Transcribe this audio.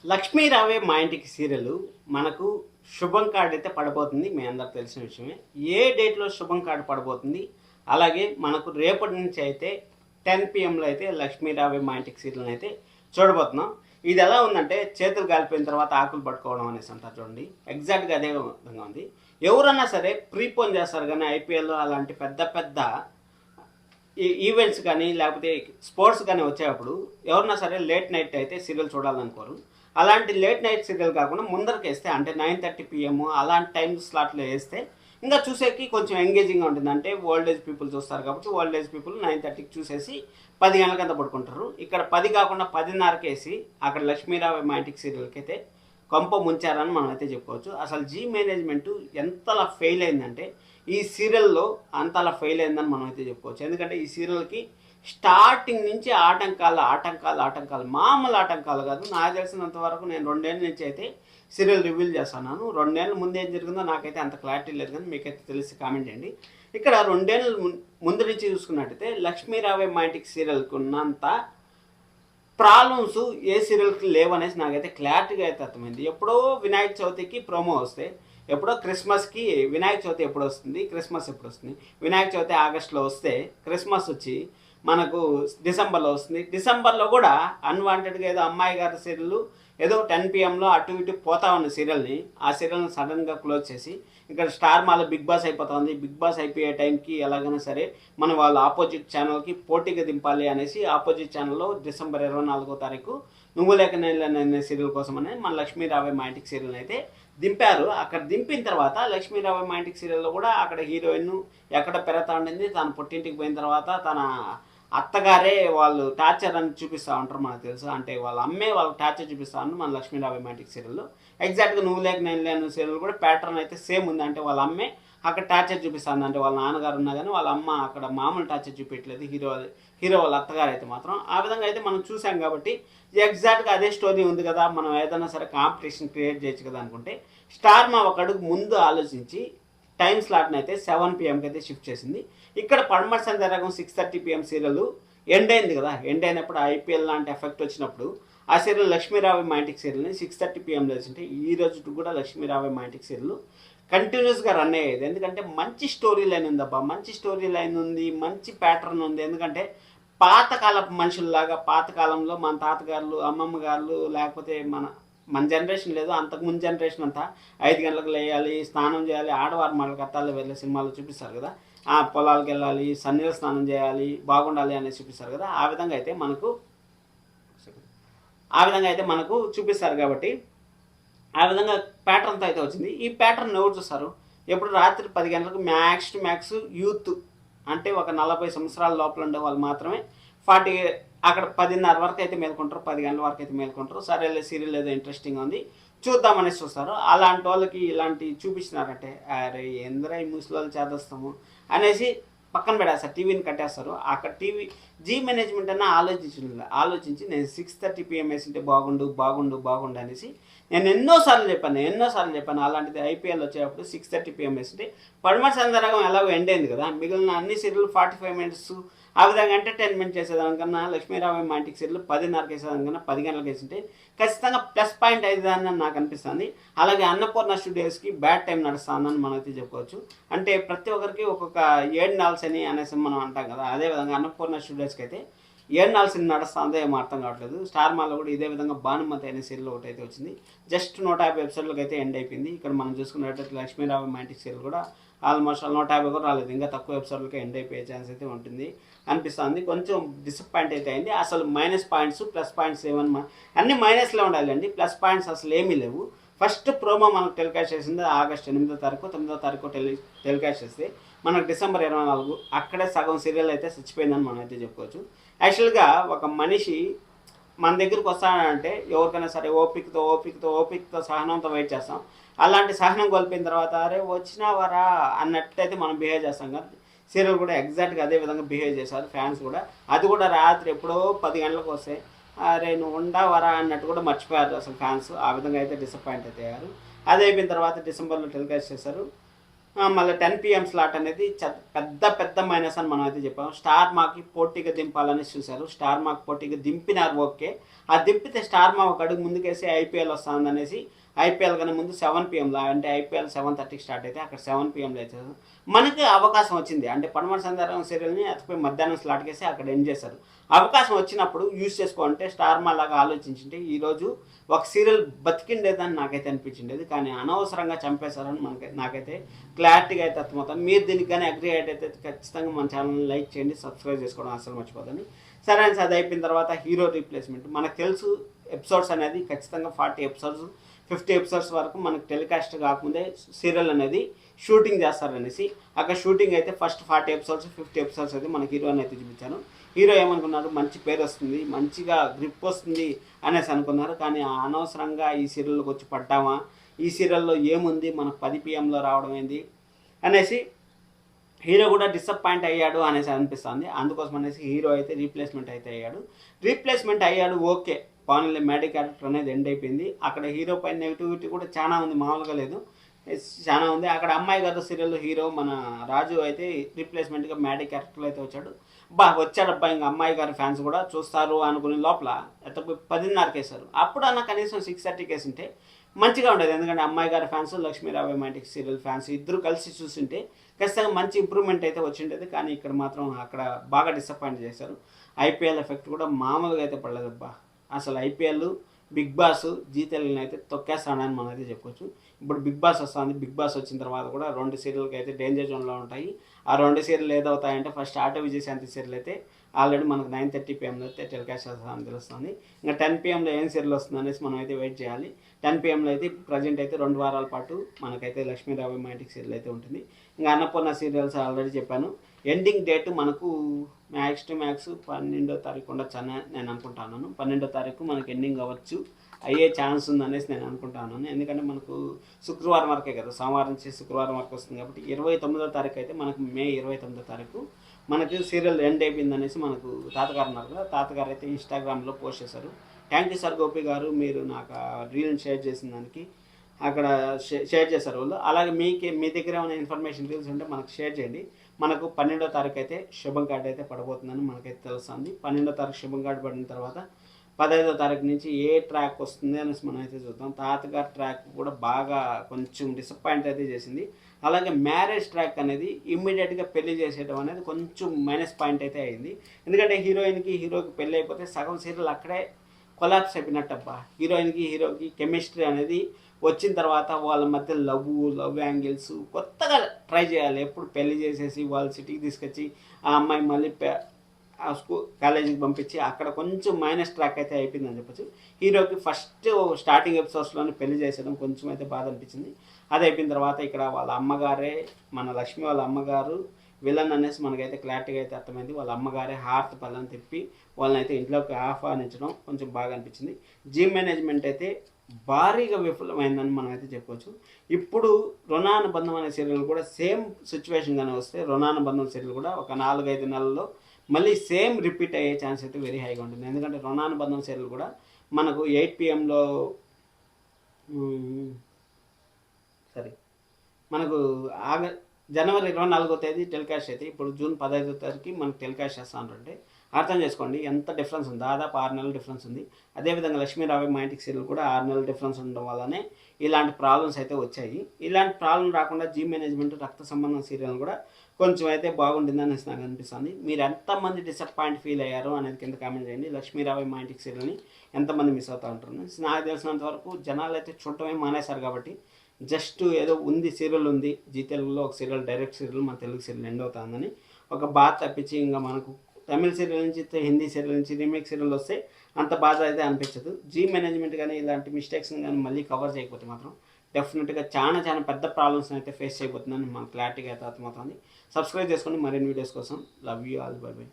లక్ష్మీ రావే మా ఇంటికి సీరియల్ మనకు శుభం కార్డ్ అయితే పడబోతుంది. మీ అందరికి తెలిసిన విషయమే. ఏ డేట్లో శుభం కార్డ్ పడబోతుంది, అలాగే మనకు రేపటి నుంచి అయితే 10 పిఎంలో అయితే లక్ష్మీ రావే మా ఇంటికి సీరియల్ అయితే చూడబోతున్నాం. ఇది ఎలా ఉందంటే చేతులు కాలిపోయిన తర్వాత ఆకులు పట్టుకోవడం అనేసి అంటారు చూడండి, ఎగ్జాక్ట్గా అదే విధంగా ఉంది. ఎవరన్నా సరే ప్రీపోన్ చేస్తారు కానీ ఐపీఎల్ అలాంటి పెద్ద పెద్ద ఈవెంట్స్ కానీ లేకపోతే స్పోర్ట్స్ కానీ వచ్చేటప్పుడు ఎవరన్నా సరే లేట్ నైట్ అయితే సీరియల్ చూడాలనుకోరు. అలాంటి లేట్ నైట్ సీరియల్ కాకుండా ముందరికి వేస్తే అంటే 9:30 PM అలాంటి టైం స్లాట్లో వేస్తే ఇంకా చూసేకి కొంచెం ఎంగేజింగ్గా ఉంటుంది. అంటే ఓల్డ్ ఏజ్ పీపుల్ చూస్తారు కాబట్టి ఓల్డ్ ఏజ్ పీపుల్ 9:30కి చూసేసి 10 గంటలకంతా పడుకుంటారు. ఇక్కడ 10 కాకుండా 10:30కి వేసి అక్కడ లక్ష్మీరావు మా ఇంటికి సీరియల్కి అయితే కొంప ముంచారని మనం అయితే చెప్పుకోవచ్చు. అసలు జీ మేనేజ్మెంట్ ఎంతలా ఫెయిల్ అయిందంటే ఈ సీరియల్లో అంతలా ఫెయిల్ అయిందని మనం అయితే చెప్పుకోవచ్చు. ఎందుకంటే ఈ సీరియల్కి స్టార్టింగ్ నుంచి ఆటంకాలు మామూలు ఆటంకాలు కాదు. నాకు తెలిసినంత వరకు నేను 2 ఏళ్ళ నుంచి అయితే సీరియల్ రివీల్ చేస్తున్నాను. 2 ఏళ్ళ ముందు ఏం జరిగిందో నాకైతే అంత క్లారిటీ లేదు, కానీ మీకైతే తెలిసి కామెంట్ చేయండి. ఇక్కడ 2 ఏళ్ళ ముందు నుంచి చూసుకున్నట్టయితే లక్ష్మీరావే మా ఇంటికి సీరియల్కి ఉన్నంత ప్రాబ్లమ్స్ ఏ సీరియల్కి లేవనేసి నాకైతే క్లారిటీగా అయితే అర్థమైంది. ఎప్పుడో వినాయక చవితికి ప్రోమో వస్తే, ఎప్పుడో క్రిస్మస్కి వినాయక చవితి ఎప్పుడు వస్తుంది, క్రిస్మస్ ఎప్పుడు వస్తుంది, వినాయక చవితి ఆగస్టులో వస్తే క్రిస్మస్ వచ్చి మనకు డిసెంబర్లో వస్తుంది. డిసెంబర్లో కూడా అన్వాంటెడ్గా ఏదో అమ్మాయి గారి సీరియల్ ఏదో 10 PMలో అటు ఇటు పోతా ఉన్న సీరియల్ని ఆ సీరియల్ని సడన్గా క్లోజ్ చేసి ఇక్కడ స్టార్ మాలో బిగ్ బాస్ అయిపోతుంది. బిగ్ బాస్ అయిపోయే టైంకి ఎలాగైనా సరే మన వాళ్ళ ఆపోజిట్ ఛానల్కి పోటీగా దింపాలి అనేసి ఆపోజిట్ ఛానల్లో డిసెంబర్ 24వ తారీఖు నువ్వు లేక నేను సీరియల్ కోసం అని మన లక్ష్మీరావే మా ఇంటికి సీరియల్ అయితే దింపారు. అక్కడ దింపిన తర్వాత లక్ష్మీరావే మా ఇంటికి సీరియల్లో కూడా అక్కడ హీరోయిన్ ఎక్కడ పెరుగుతూ ఉండింది, తన పుట్టింటికి పోయిన తర్వాత తన అత్తగారే వాళ్ళు టార్చర్ అని చూపిస్తూ ఉంటారు మనకు తెలుసు. అంటే వాళ్ళ అమ్మే వాళ్ళకి టార్చర్ చూపిస్తూ ఉంటారు మన లక్ష్మీరావు మ్యాటిక్ సీరియల్లో. ఎగ్జాక్ట్గా నువ్వు లేక నేను లేను సీరియల్ కూడా ప్యాటర్న్ అయితే సేమ్ ఉంది. అంటే వాళ్ళ అమ్మే అక్కడ టార్చర్ చూపిస్తుంది. అంటే వాళ్ళ నాన్నగారు ఉన్నా కానీ వాళ్ళ అమ్మ అక్కడ మామూలు టార్చర్ చూపించలేదు. హీరో వాళ్ళ అత్తగారు అయితే మాత్రం ఆ విధంగా అయితే మనం చూసాం. కాబట్టి ఎగ్జాక్ట్గా అదే స్టోరీ ఉంది కదా, మనం ఏదైనా సరే కాంపిటీషన్ క్రియేట్ చేయొచ్చు కదా అనుకుంటే స్టార్ మా ఒక అడుగు ముందు ఆలోచించి టైం స్లాట్ని అయితే 7 PMకి అయితే షిఫ్ట్ చేసింది. ఇక్కడ పడమటి సంధ్యారాగం 6:30 PM సీరియల్ ఎండ్ అయింది కదా. ఎండ్ అయినప్పుడు ఐపీఎల్ లాంటి ఎఫెక్ట్ వచ్చినప్పుడు ఆ సీరియల్ లక్ష్మీరావే మా ఇంటికి సీరియల్ని 6:30 PMలో వేసింటే ఈ రోజు కూడా లక్ష్మీరావే మా ఇంటికి సీరియల్ కంటిన్యూస్గా రన్ అయ్యేది. ఎందుకంటే మంచి స్టోరీ లైన్ ఉందబ్బా, మంచి స్టోరీ లైన్ ఉంది, మంచి ప్యాటర్న్ ఉంది. ఎందుకంటే పాతకాలపు మనుషుల్లాగా పాతకాలంలో మన తాతగారులు అమ్మమ్మ గారు లేకపోతే మన జనరేషన్ లేదు, అంతకుముందు జనరేషన్ అంతా 5 గంటలకు లేయాలి, స్నానం చేయాలి, ఆడవారు మళ్ళీ కట్టాలి వెళ్ళే సినిమాలు చూపిస్తారు కదా. పొలాలకు వెళ్ళాలి, సన్నీళ్ళ స్నానం చేయాలి, బాగుండాలి అనేసి చూపిస్తారు కదా. ఆ విధంగా అయితే మనకు చూపిస్తారు. కాబట్టి ఆ విధంగా ప్యాటర్న్తో అయితే వచ్చింది. ఈ ప్యాటర్న్ ఎవరు చూస్తారు? ఎప్పుడు రాత్రి 10 గంటలకు మ్యాక్స్ టు మ్యాక్స్ యూత్ అంటే ఒక 40 సంవత్సరాల లోపల ఉండే వాళ్ళు మాత్రమే 40 అక్కడ 10:30 వరకు అయితే మేల్కొంటారు, 10 గంటల వరకు అయితే మేల్కొంటారు. సరే సీరియల్ ఏదో ఇంట్రెస్టింగ్గా ఉంది చూద్దామనేసి చూస్తారు. అలాంటి వాళ్ళకి ఇలాంటి చూపించినారంటే అరే ఎందరో ఈ ముసలి చేదస్తాము అనేసి పక్కన పెడేస్తారు, టీవీని కట్టేస్తారు. అక్కడ జీ మేనేజ్మెంట్ అన్న ఆలోచించి నేను 6:30 PM వేసింటే బాగుండు అనేసి నేను ఎన్నోసార్లు చెప్పాను. అలాంటిది ఐపీఎల్ వచ్చేటప్పుడు 6:30 PM వేసింటే పడమటి సందర్భం ఎలాగో ఎండ్ అయింది కదా, మిగిలిన అన్ని సీరియల్ 45 minutes ఆ విధంగా ఎంటర్టైన్మెంట్ చేసేదానికన్నా లక్ష్మీరావు మా ఇంటికి సీరియల్ 10:30కి వేసేదానికన్నా 10 గంటలకు వేసింటే ఖచ్చితంగా ప్లస్ పాయింట్ అవుతుందని నాకు అనిపిస్తుంది. అలాగే అన్నపూర్ణ స్టూడియోస్కి బ్యాడ్ టైం నడుస్తుందని మనం అయితే చెప్పుకోవచ్చు. అంటే ప్రతి ఒక్కరికి ఒక్కొక్క 7 నాల్స్ అని అనేసి మనం అంటాం కదా, అదేవిధంగా అన్నపూర్ణ స్టూడియోస్కి అయితే 7 నాల్స్ నడుస్తుందో ఏమో అర్థం కావట్లేదు. స్టార్ మాలో కూడా ఇదే విధంగా భానుమతి అనే సీరియల్ ఒకటి అయితే వచ్చింది. జస్ట్ 150 ఎపిసోడ్లకు అయితే ఎండ్ అయిపోయింది. ఇక్కడ మనం చూసుకున్నట్లయితే లక్ష్మీరావు మా ఇంటికి సీరియల్ కూడా ఆల్మోస్ట్ 150 కూడా రాలేదు, ఇంకా తక్కువ ఎపిసోడ్లకి ఎండ్ అయిపోయే ఛాన్స్ అయితే ఉంటుంది అనిపిస్తుంది. కొంచెం డిసప్పాయింట్ అయితే అయింది. అసలు మైనస్ పాయింట్స్ ప్లస్ పాయింట్స్ ఏమన్నా అన్ని మైనస్లో ఉండాలండి, ప్లస్ పాయింట్స్ అసలు ఏమీ లేవు. ఫస్ట్ ప్రోమో మనకు టెలికాస్ట్ చేసింది ఆగస్ట్ 8వ తారీఖు 9వ తారీఖు టెలికాస్ట్ చేస్తే మనకు డిసెంబర్ 24 అక్కడే సగం సీరియల్ అయితే చచ్చిపోయిందని మనం అయితే చెప్పుకోవచ్చు. యాక్చువల్గా ఒక మనిషి మన దగ్గరికి వస్తాడంటే ఎవరికైనా సరే ఓపికతో సహనంతో వెయిట్ చేస్తాం. అలాంటి సహనం కోల్పోయిన తర్వాత అరే వచ్చినావరా అన్నట్టయితే మనం బిహేవ్ చేస్తాం కదా. సీరియల్ కూడా ఎగ్జాక్ట్గా అదే విధంగా బిహేవ్ చేశారు ఫ్యాన్స్ కూడా. అది కూడా రాత్రి ఎప్పుడో 10 గంటలకు వస్తే అరే నువ్వు ఉండవరా అన్నట్టు కూడా మర్చిపోయారు అసలు ఫ్యాన్స్. ఆ విధంగా అయితే డిసప్పాయింట్ అయితే అయ్యారు. అది అయిపోయిన తర్వాత డిసెంబర్లో టెలికాస్ట్ చేశారు. మళ్ళీ 10 PM స్లాట్ అనేది పెద్ద పెద్ద మైనస్ అని మనం అయితే చెప్పాము. స్టార్ మాకి పోటీగా దింపాలని చూశారు. స్టార్ మాకి పోటీగా దింపినారు, ఓకే. ఆ దింపితే స్టార్ మా ఒక అడుగు ముందుకేసి ఐపీఎల్ వస్తుందనేసి ఐపీఎల్ కన్నా ముందు 7 PMలో, అంటే ఐపీఎల్ 7:30కి స్టార్ట్ అయితే అక్కడ 7 PMలో అయితే మనకి అవకాశం వచ్చింది. అంటే పడమటి సందర్భం సీరియల్ని అతిపోయి మధ్యాహ్నం స్లాట్ కేసి అక్కడ ఎండ్ చేశారు. అవకాశం వచ్చినప్పుడు యూజ్ చేసుకోవాలంటే స్టార్ మా లాగా ఆలోచించింటే ఈరోజు ఒక సీరియల్ బతికిండేదని నాకైతే అనిపించిండేది. కానీ అనవసరంగా చంపేశారని నాకైతే క్లారిటీగా అయితే అర్థమవుతాను. మీరు దీనికి కానీ అగ్రి అయితే ఖచ్చితంగా మన ఛానల్ని లైక్ చేయండి, సబ్స్క్రైబ్ చేసుకోవడం అసలు మర్చిపోతుంది. సరే అని అది అయిపోయిన తర్వాత హీరో రీప్లేస్మెంట్. మనకు తెలుసు ఎపిసోడ్స్ అనేది ఖచ్చితంగా 40 ఎపిసోడ్స్ 50 ఎపిసోడ్స్ వరకు మనకు టెలికాస్ట్ కాకముందే సీరియల్ అనేది షూటింగ్ చేస్తారనేసి అక్కడ షూటింగ్ అయితే ఫస్ట్ 40 ఎపిసోడ్స్ 50 ఎపిసోడ్స్ అయితే మనకి హీరోని అయితే చూపించాను. హీరో ఏమనుకున్నారు, మంచి పేరు వస్తుంది, మంచిగా గ్రిప్ వస్తుంది అనేసి అనుకున్నారు. కానీ అనవసరంగా ఈ సీరియల్లోకి వచ్చి పడ్డామా, ఈ సీరియల్లో ఏముంది మనకు 10 PMలో రావడం ఏంది అనేసి హీరో కూడా డిసప్పాయింట్ అయ్యాడు అనేసి అనిపిస్తుంది. అందుకోసం అనేసి హీరో అయితే రీప్లేస్మెంట్ అయ్యాడు, ఓకే. పాన్లే మేడీ క్యారెక్టర్ అనేది ఎండ్ అయిపోయింది. అక్కడ హీరో పైన నెగిటివిటీ కూడా చాలా ఉంది, మామూలుగా లేదు, చాలా ఉంది. అక్కడ అమ్మాయి గారు సీరియల్లో హీరో మన రాజు అయితే రీప్లేస్మెంట్గా మేడీ క్యారెక్టర్లో అయితే వచ్చాడబ్బా. ఇంకా అమ్మాయి గారి ఫ్యాన్స్ కూడా చూస్తారు అనుకునే లోపల 10:30కి వేశారు. అప్పుడన్నా కనీసం 6:30కి వేసింటే మంచిగా ఉండేది. ఎందుకంటే అమ్మాయి గారి fans, Lakshmi Rao romantic serial fans ఇద్దరు కలిసి చూస్తుంటే ఖచ్చితంగా మంచి ఇంప్రూవ్మెంట్ అయితే వచ్చిండేది. కానీ ఇక్కడ మాత్రం అక్కడ బాగా డిసప్పాయింట్ చేశారు. ఐపీఎల్ ఎఫెక్ట్ కూడా మామూలుగా అయితే పడలేదబ్బా. అసలు ఐపీఎల్, బిగ్ బాస్, జీ తెలుగుని అయితే తొక్కేస్తానని మనం అయితే చెప్పుకోవచ్చు. ఇప్పుడు బిగ్ బాస్ వస్తుంది. బిగ్ బాస్ వచ్చిన తర్వాత కూడా 2 సీరియల్కి అయితే డేంజర్ జోన్లో ఉంటాయి. ఆ 2 సీరియల్ ఏదవుతాయంటే ఫస్ట్ ఆటో విజయశాంతి సీరియల్ అయితే ఆల్రెడీ మనకు 9:30 PMలో అయితే టెలికాస్ట్ చేస్తామని తెలుస్తుంది. ఇంకా 10 PMలో ఏం సీరియల్ వస్తుంది అనేసి మనం అయితే వెయిట్ చేయాలి. 10 PMలో అయితే ప్రజెంట్ అయితే 2 వారాల పాటు మనకైతే లక్ష్మీరావు రొమాంటిక్ సీరియల్ అయితే ఉంటుంది. ఇంకా అన్నపూర్ణ సీరియల్స్ ఆల్రెడీ చెప్పాను. ఎండింగ్ డేట్ మనకు మ్యాక్స్ 12వ తారీఖు ఉండొచ్చు నేను అనుకుంటున్నాను. 12వ తారీఖు మనకు ఎండింగ్ అవ్వచ్చు, అయ్యే ఛాన్స్ ఉందనేసి నేను అనుకుంటున్నాను. ఎందుకంటే మనకు శుక్రవారం వరకే కదా, సోమవారం నుంచి శుక్రవారం వరకు వస్తుంది కాబట్టి 29వ తారీఖు అయితే మనకు మే 29వ తారీఖు మనకి సీరియల్ ఎండ్ అయిపోయింది అనేసి మనకు తాతగారు ఉన్నారు కదా, తాతగారు అయితే ఇన్స్టాగ్రామ్లో పోస్ట్ చేశారు. థ్యాంక్ యూ సార్ గోపి గారు, మీరు నాకు రీల్ని షేర్ చేసిన దానికి అక్కడ షేర్ చేశారు వాళ్ళు. అలాగే మీ దగ్గర ఏమైనా ఇన్ఫర్మేషన్ రీల్స్ ఉంటే మనకు షేర్ చేయండి. మనకు 12వ తారీఖు అయితే శుభం కార్డు అయితే పడబోతుందని మనకైతే తెలుస్తుంది. 12వ తారీఖు శుభం కార్డు పడిన తర్వాత 15వ తారీఖు నుంచి ఏ ట్రాక్ వస్తుంది అనేసి మనం అయితే చూద్దాం. తాతగారు ట్రాక్ కూడా బాగా కొంచెం డిసప్పాయింట్ అయితే చేసింది. అలాగే మ్యారేజ్ ట్రాక్ అనేది ఇమ్మీడియట్గా పెళ్లి చేసేయడం అనేది కొంచెం మైనస్ పాయింట్ అయితే అయింది. ఎందుకంటే హీరోకి పెళ్ళి అయిపోతే సగం సీరియల్ అక్కడే కొలాప్స్ అయిపోయినట్టబ్బా. హీరోకి కెమిస్ట్రీ అనేది వచ్చిన తర్వాత వాళ్ళ మధ్య లవ్ యాంగిల్స్ కొత్తగా ట్రై చేయాలి. ఎప్పుడు పెళ్లి చేసేసి వాళ్ళ సిటీకి తీసుకొచ్చి ఆ అమ్మాయి మళ్ళీ కాలేజీకి పంపించి అక్కడ కొంచెం మైనస్ ట్రాక్ అయితే అయిపోయిందని చెప్పచ్చు. హీరోకి ఫస్ట్ స్టార్టింగ్ ఎపిసోడ్స్లోనే పెళ్లి చేసేయడం కొంచెం అయితే బాధ అనిపించింది. అది అయిపోయిన తర్వాత ఇక్కడ వాళ్ళ అమ్మగారే, మన లక్ష్మి వాళ్ళ అమ్మగారు విలన్ అనేసి మనకైతే క్లారిటీగా అయితే అర్థమైంది. వాళ్ళ అమ్మగారే హార్ట్ పళ్ళని తిప్పి వాళ్ళని అయితే ఇంట్లోకి ఆహ్వానించడం కొంచెం బాగా అనిపించింది. జీ మేనేజ్మెంట్ అయితే భారీగా విఫలమైందని మనం అయితే చెప్పవచ్చు. ఇప్పుడు రుణానుబంధం అనే సీరియల్ కూడా సేమ్ సిచ్యువేషన్ కానీ వస్తే రుణానుబంధం సీరియల్ కూడా ఒక 4-5 నెలల్లో మళ్ళీ సేమ్ రిపీట్ అయ్యే ఛాన్స్ అయితే వెరీ హైగా ఉంటుంది. ఎందుకంటే రుణానుబంధం సీరియల్ కూడా మనకు 8 PMలో మనకు జనవరి 24వ తేదీ టెలికాస్ట్ అయితే ఇప్పుడు జూన్ 15వ తారీఖుకి మనకు టెలికాస్ట్ చేస్తానంటే అర్థం చేసుకోండి ఎంత డిఫరెన్స్ ఉంది. దాదాపు 6 నెలల డిఫరెన్స్ ఉంది. అదేవిధంగా లక్ష్మీరావు రొమాంటిక్ సీరియల్ కూడా 6 నెలల డిఫరెన్స్ ఉండడం వల్లనే ఇలాంటి ప్రాబ్లమ్స్ అయితే వచ్చాయి. ఇలాంటి ప్రాబ్లం రాకుండా జీ మేనేజ్మెంట్ రక్త సంబంధం సీరియల్ కూడా కొంచెం అయితే బాగుంటుంది అనేసి నాకు అనిపిస్తుంది. మీరు ఎంతమంది డిసప్పాయింట్ ఫీల్ అయ్యారో అనేది కింద కామెంట్ చేయండి. లక్ష్మీరావు రొమాంటిక్ సీరియల్ని ఎంతమంది మిస్ అవుతూ ఉంటారు. నాకు తెలిసినంత వరకు జనాలు అయితే చూడటమే మానేశారు కాబట్టి జస్ట్ ఏదో ఉంది, సీరియల్ ఉంది, జీ తెలుగులో ఒక సీరియల్, డైరెక్ట్ సీరియల్ మన తెలుగు సీరియల్ ఎండ్ అవుతుందని ఒక బాధ తప్పించి ఇంకా మనకు తమిళ సీరియల్ నుంచి హిందీ సీరియల్ నుంచి రీమేక్ సీరియల్ వస్తే అంత బాధ అయితే అనిపించదు. జీ మేనేజ్మెంట్ కానీ ఇలాంటి మిస్టేక్స్ని కానీ మళ్ళీ కవర్ చేయకపోతే మాత్రం డెఫినెట్గా చాలా పెద్ద ప్రాబ్లమ్స్ని అయితే ఫేస్ చేయబోతుందని మనకు క్లారిటీగా అయితే అర్థమవుతుంది. సబ్స్క్రైబ్ చేసుకోండి మరిన్ని వీడియోస్ కోసం. Love you all, by by.